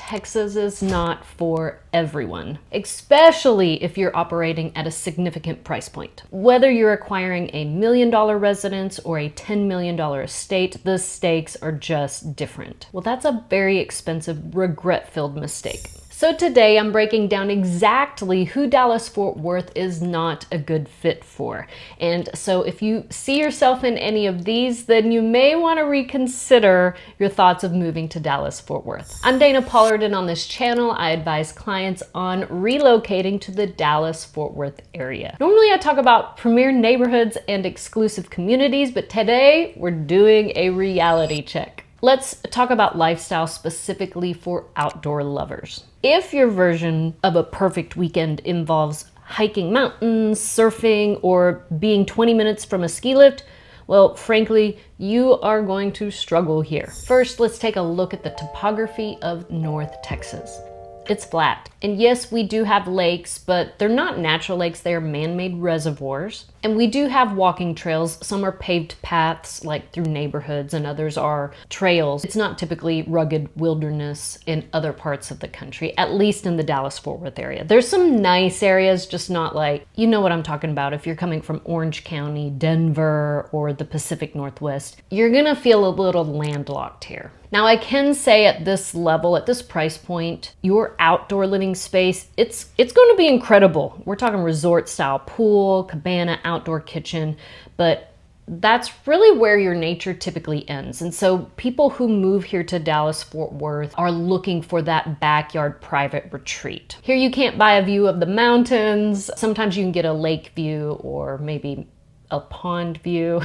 Texas is not for everyone, especially if you're operating at a significant price point. Whether you're acquiring a $1 million residence or a $10 million estate, the stakes are just different. Well, that's a very expensive, regret-filled mistake. So today I'm breaking down exactly who Dallas-Fort Worth is not a good fit for. And so if you see yourself in any of these, then you may want to reconsider your thoughts of moving to Dallas-Fort Worth. I'm Dana Pollard, and on this channel, I advise clients on relocating to the Dallas-Fort Worth area. Normally I talk about premier neighborhoods and exclusive communities, but today we're doing a reality check. Let's talk about lifestyle specifically for outdoor lovers. If your version of a perfect weekend involves hiking mountains, surfing, or being 20 minutes from a ski lift, well, frankly, you are going to struggle here. First, let's take a look at the topography of North Texas. It's flat. And yes, we do have lakes, but they're not natural lakes, they're man-made reservoirs. And we do have walking trails. Some are paved paths, like through neighborhoods, and others are trails. It's not typically rugged wilderness in other parts of the country, at least in the Dallas-Fort Worth area. There's some nice areas, just not like, you know what I'm talking about. If you're coming from Orange County, Denver, or the Pacific Northwest, you're gonna feel a little landlocked here. Now, I can say at this level, at this price point, your outdoor living space, it's going to be incredible. We're talking resort style pool, cabana, outdoor kitchen, but that's really where your nature typically ends. And so people who move here to Dallas-Fort Worth are looking for that backyard private retreat. Here you can't buy a view of the mountains. Sometimes you can get a lake view or maybe a pond view,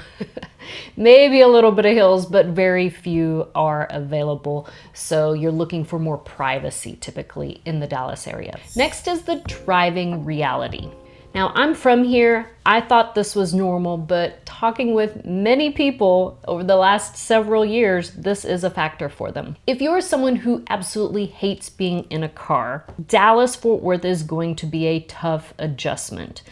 maybe a little bit of hills, but very few are available. So you're looking for more privacy typically in the Dallas area. Next is the driving reality. Now, I'm from here. I thought this was normal, but talking with many people over the last several years, this is a factor for them. If you're someone who absolutely hates being in a car, Dallas-Fort Worth is going to be a tough adjustment.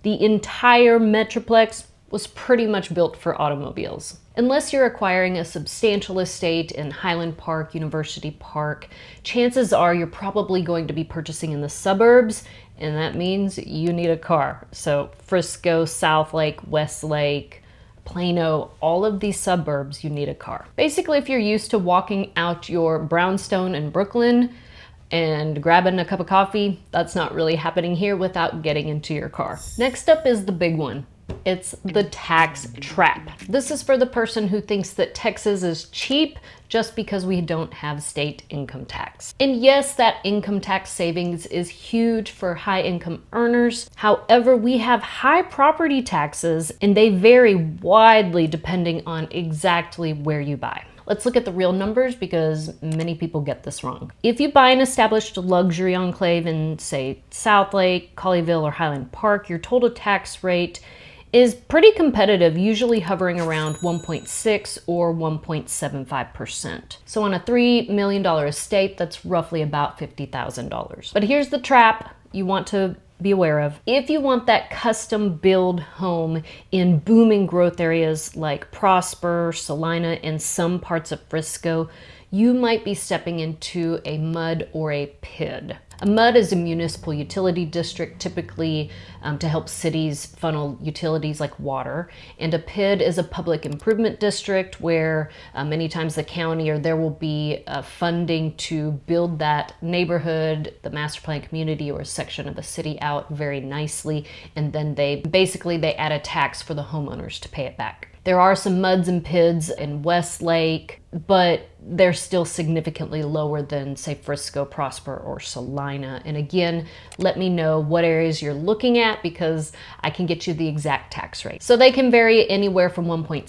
The entire Metroplex was pretty much built for automobiles. Unless you're acquiring a substantial estate in Highland Park, University Park, chances are you're probably going to be purchasing in the suburbs, and that means you need a car. So Frisco, Southlake, Westlake, Plano, all of these suburbs, you need a car. Basically, if you're used to walking out your brownstone in Brooklyn and grabbing a cup of coffee, that's not really happening here without getting into your car. Next up is the big one. It's the tax trap. This is for the person who thinks that Texas is cheap just because we don't have state income tax. And yes, that income tax savings is huge for high income earners. However, we have high property taxes and they vary widely depending on exactly where you buy. Let's look at the real numbers because many people get this wrong. If you buy an established luxury enclave in, say, Southlake, Colleyville, or Highland Park, your total tax rate is pretty competitive, usually hovering around 1.6 or 1.75%. So on a $3 million estate, that's roughly about $50,000. But here's the trap you want to be aware of. If you want that custom build home in booming growth areas like Prosper, Salina, and some parts of Frisco, you might be stepping into a MUD or a PID. A MUD is a municipal utility district, typically to help cities funnel utilities like water. And a PID is a public improvement district where many times the county or there will be funding to build that neighborhood, the master plan community, or a section of the city out very nicely. And then they add a tax for the homeowners to pay it back. There are some MUDs and PIDs in Westlake, but they're still significantly lower than, say, Frisco, Prosper, or Salina. And again, let me know what areas you're looking at because I can get you the exact tax rate. So they can vary anywhere from 1.6%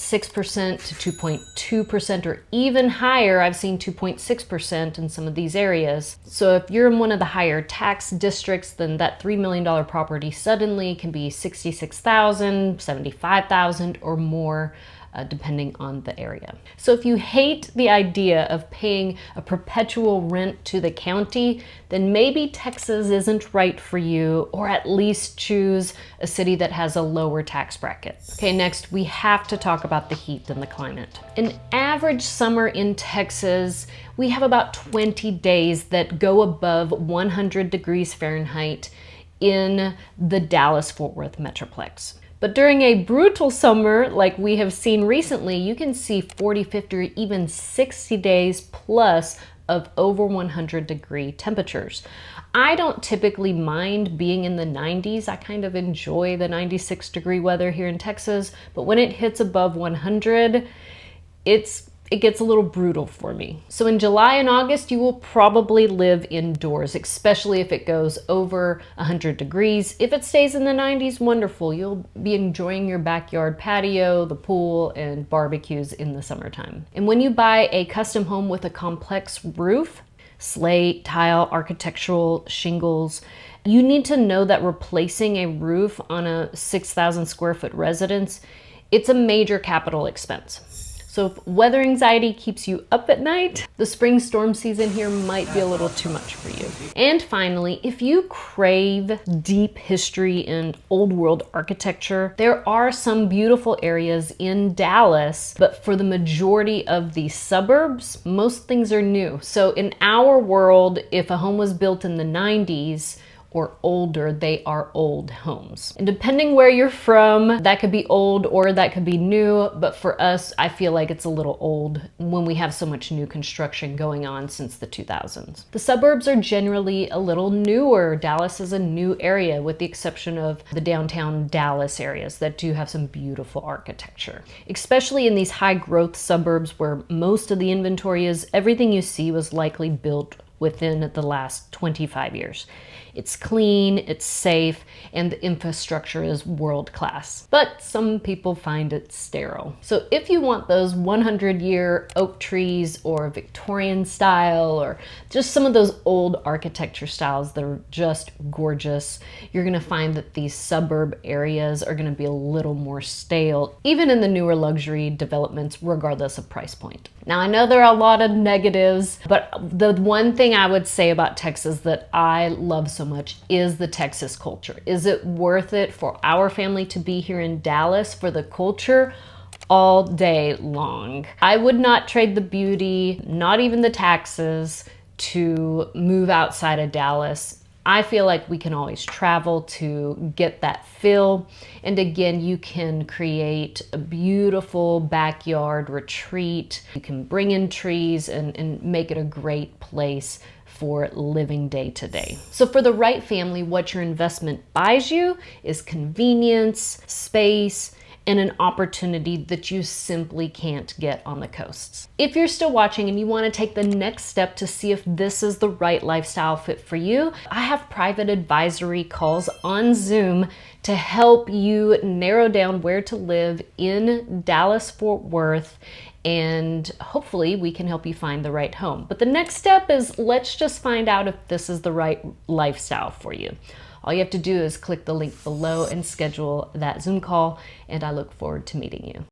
to 2.2% or even higher. I've seen 2.6% in some of these areas. So if you're in one of the higher tax districts, then that $3 million property suddenly can be $66,000, $75,000 or more depending on the area. So if you hate the idea of paying a perpetual rent to the county, then maybe Texas isn't right for you, or at least choose a city that has a lower tax bracket. Okay, next we have to talk about the heat and the climate. An average summer in Texas, we have about 20 days that go above 100 degrees Fahrenheit in the Dallas-Fort Worth Metroplex. But during a brutal summer like we have seen recently, you can see 40, 50, or even 60 days plus of over 100 degree temperatures. I don't typically mind being in the 90s. I kind of enjoy the 96 degree weather here in Texas, but when it hits above 100, it gets a little brutal for me. So in July and August, you will probably live indoors, especially if it goes over 100 degrees. If it stays in the 90s, wonderful. You'll be enjoying your backyard patio, the pool, and barbecues in the summertime. And when you buy a custom home with a complex roof, slate, tile, architectural shingles, you need to know that replacing a roof on a 6,000 square foot residence, it's a major capital expense. So if weather anxiety keeps you up at night, the spring storm season here might be a little too much for you. And finally, if you crave deep history and old world architecture, there are some beautiful areas in Dallas, but for the majority of the suburbs, most things are new. So in our world, if a home was built in the 90s, or older, they are old homes. And depending where you're from, that could be old or that could be new, but for us, I feel like it's a little old when we have so much new construction going on since the 2000s. The suburbs are generally a little newer. Dallas is a new area with the exception of the downtown Dallas areas that do have some beautiful architecture. Especially in these high growth suburbs where most of the inventory is, everything you see was likely built within the last 25 years. It's clean, it's safe, and the infrastructure is world class. But some people find it sterile. So if you want those 100-year oak trees or Victorian style or just some of those old architecture styles that are just gorgeous, you're gonna find that these suburb areas are gonna be a little more stale, even in the newer luxury developments, regardless of price point. Now, I know there are a lot of negatives, but the one thing I would say about Texas that I love so much is the Texas culture. Is it worth it for our family to be here in Dallas for the culture? All day long. I would not trade the beauty, not even the taxes, to move outside of Dallas. I feel like we can always travel to get that feel. And again, you can create a beautiful backyard retreat. You can bring in trees and make it a great place for living day to day. So for the right family, what your investment buys you is convenience, space, and an opportunity that you simply can't get on the coasts. If you're still watching and you want to take the next step to see if this is the right lifestyle fit for you, I have private advisory calls on Zoom to help you narrow down where to live in Dallas-Fort Worth, and hopefully we can help you find the right home. But the next step is, let's just find out if this is the right lifestyle for you. All you have to do is click the link below and schedule that Zoom call, and I look forward to meeting you.